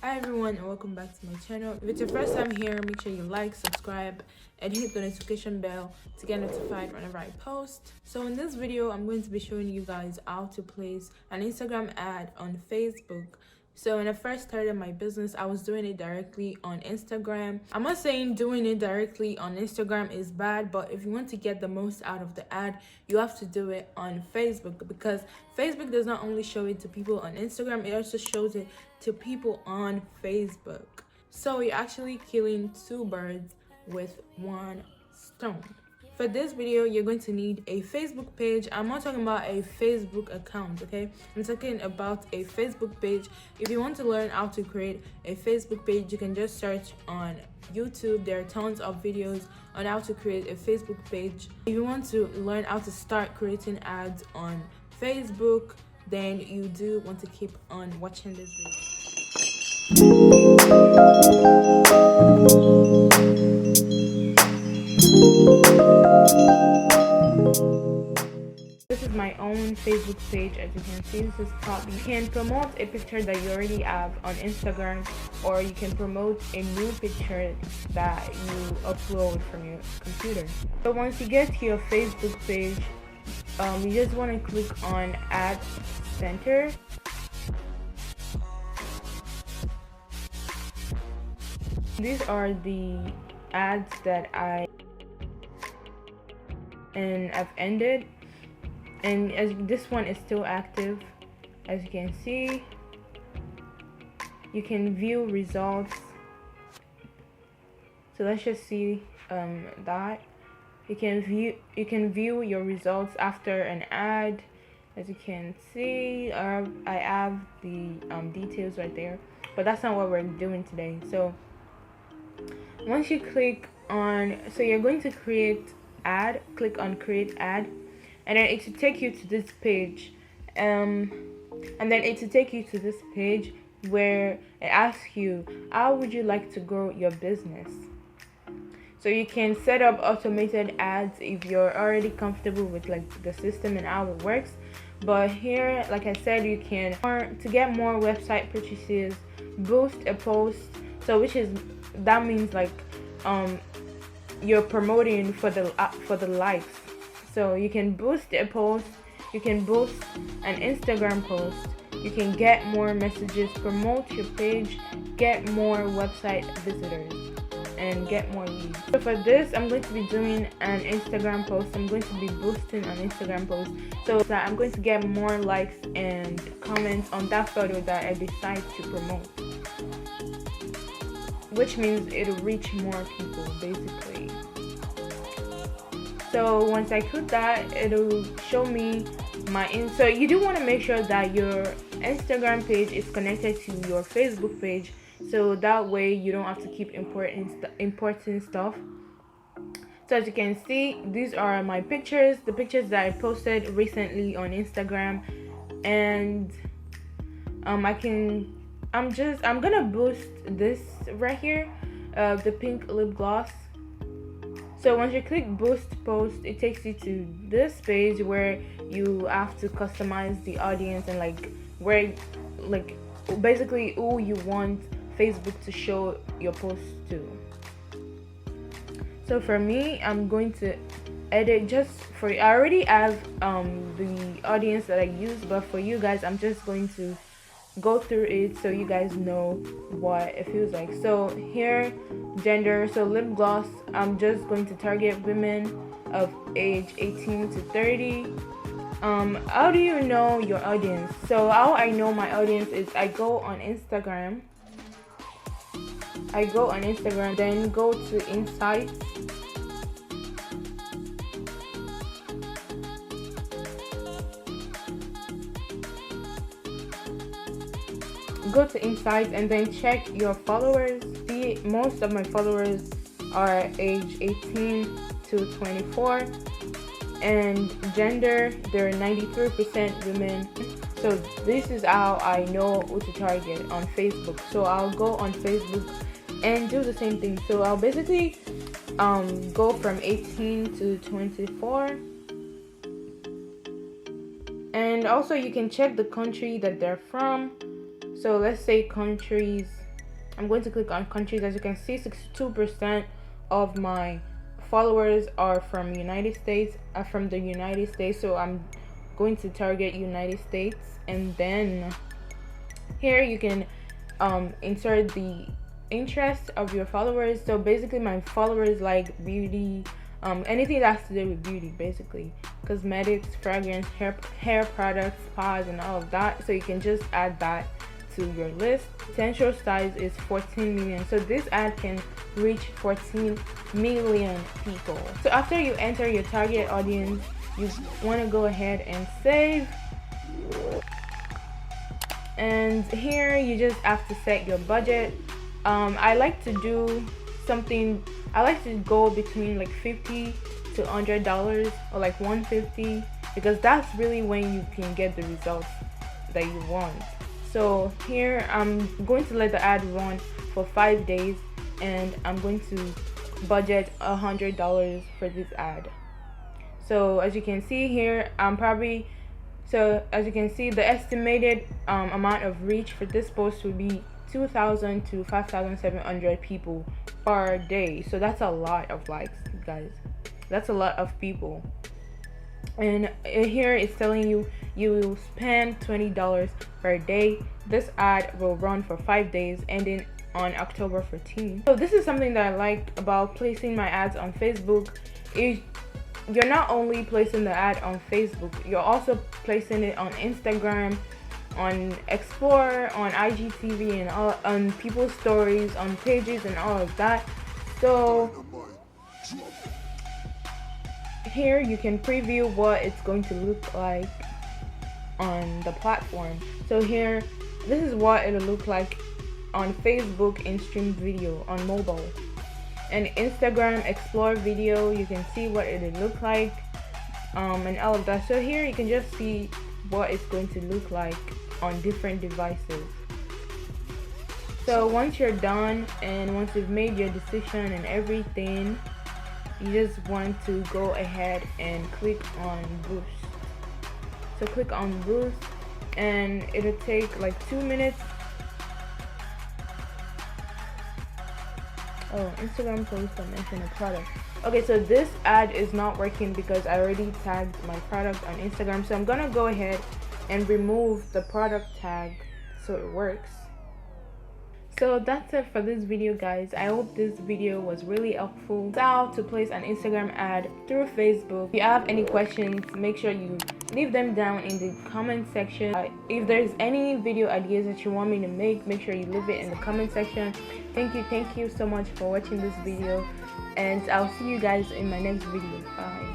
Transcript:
Hi everyone and welcome back to my channel. If it's your first time here, make sure you like, subscribe, and hit the notification bell to get notified whenever I post. So in this video, I'm going to be showing you guys how to place an Instagram ad on Facebook. So when I first started my business, I was doing it directly on Instagram. I'm not saying doing it directly on Instagram is bad, but if you want to get the most out of the ad, you have to do it on Facebook, because Facebook does not only show it to people on Instagram, it also shows it to people on Facebook. So you're actually killing two birds with one stone. For this video, you're going to need a Facebook page. I'm not talking about a Facebook account, okay? I'm talking about a Facebook page. If you want to learn how to create a Facebook page, you can just search on YouTube. There are tons of videos on how to create a Facebook page. If you want to learn how to start creating ads on Facebook, then you do want to keep on watching this video. This is my own Facebook page. As you can see, this is top. You can promote a picture that you already have on Instagram, or you can promote a new picture that you upload from your computer. So once you get to your Facebook page, you just want to click on Ad Center. These are the ads that I've ended, and as this one is still active. As you can see, you can view results. So let's just see that you can view your results after an ad. As you can see, I have the details right there, but that's not what we're doing today. So once you click on, so you're going to create ad, click on create ad, and then it will take you to this page, and then it will take you to this page where it asks you, how would you like to grow your business? So you can set up automated ads if you're already comfortable with like the system and how it works. But here, like I said, you can, to get more website purchases, boost a post. So that means like you're promoting for the likes. So you can boost a post, you can boost an Instagram post, you can get more messages, promote your page, get more website visitors, and get more leads. So for this, I'm going to be doing an Instagram post. I'm going to be boosting an Instagram post so that I'm going to get more likes and comments on that photo that I decide to promote, which means it'll reach more people basically. So once I click that, it'll show me so you do want to make sure that your Instagram page is connected to your Facebook page, so that way you don't have to keep importing stuff. So as you can see, these are my pictures, the pictures that I posted recently on Instagram, and I'm gonna boost this right here, the pink lip gloss. So once you click boost post, it takes you to this page where you have to customize the audience and basically who you want Facebook to show your post to. So for me, I'm going to edit I already have the audience that I use, but for you guys, I'm just going to go through it so you guys know what it feels like. So here, gender, so lip gloss, I'm just going to target women of age 18 to 30. How do you know your audience? So how I know my audience is I go on Instagram, then go to insights, and then check your followers. See, most of my followers are age 18 to 24, and gender, they're 93% women. So this is how I know who to target on Facebook. So I'll go on Facebook and do the same thing. So I'll basically go from 18 to 24, and also you can check the country that they're from. So let's say countries I'm going to click on countries. As you can see, 62% of my followers are from United States, from the United States. So I'm going to target United States. And then here you can insert the interest of your followers. So basically my followers like beauty, anything that has to do with beauty, basically cosmetics, fragrance, hair products, spas, and all of that. So you can just add that to your list. Potential size is 14 million, so this ad can reach 14 million people. So after you enter your target audience, you want to go ahead and save, and here you just have to set your budget. I like to do something, I like to go between like $50 to $100 or like $150, because that's really when you can get the results that you want. So here I'm going to let the ad run for 5 days, and I'm going to budget $100 for this ad. So as you can see here, as you can see, the estimated amount of reach for this post would be 2,000 to 5,700 people per day. So that's a lot of likes, guys. That's a lot of people. And here it's telling you will spend $20 per day. This ad will run for 5 days, ending on October 14th. So this is something that I like about placing my ads on Facebook. You're not only placing the ad on Facebook, you're also placing it on Instagram, on Explore, on IGTV, and all, on people's stories, on pages, and all of that. So here you can preview what it's going to look like on the platform. So here, this is what it'll look like on Facebook in stream video on mobile. And Instagram Explore video, you can see what it'll look like, and all of that. So here you can just see what it's going to look like on different devices. So once you're done, and once you've made your decision and everything, you just want to go ahead and click on boost. So click on boost, and it'll take like 2 minutes. Oh, Instagram post that mention a product. Okay, so this ad is not working because I already tagged my product on Instagram. So I'm gonna go ahead and remove the product tag so it works. So that's it for this video, guys. I hope this video was really helpful. It's how to place an Instagram ad through Facebook. If you have any questions, make sure you leave them down in the comment section. If there's any video ideas that you want me to make sure you leave it in the comment section. Thank you so much for watching this video, and I'll see you guys in my next video. Bye.